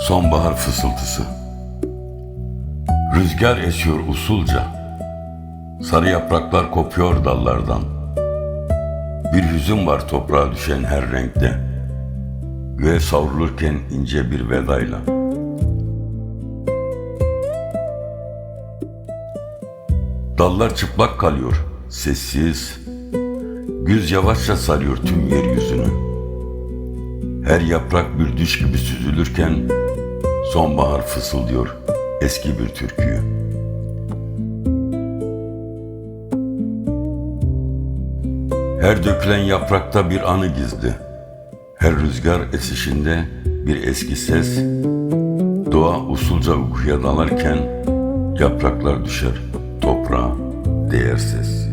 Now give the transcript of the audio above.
Sonbahar fısıltısı. Rüzgar esiyor usulca. Sarı yapraklar kopuyor dallardan. Bir hüzün var toprağa düşen her renkte. Göğe savrulurken ince bir vedayla. Dallar çıplak kalıyor, sessiz. Güz yavaşça sarıyor tüm yeryüzünü. Her yaprak bir düş gibi süzülürken sonbahar fısıldıyor eski bir türküyü. Her dökülen yaprakta bir anı gizli. Her rüzgar esişinde bir eski ses. Doğa usulca uykuya dalarken yapraklar düşer toprağa değersiz.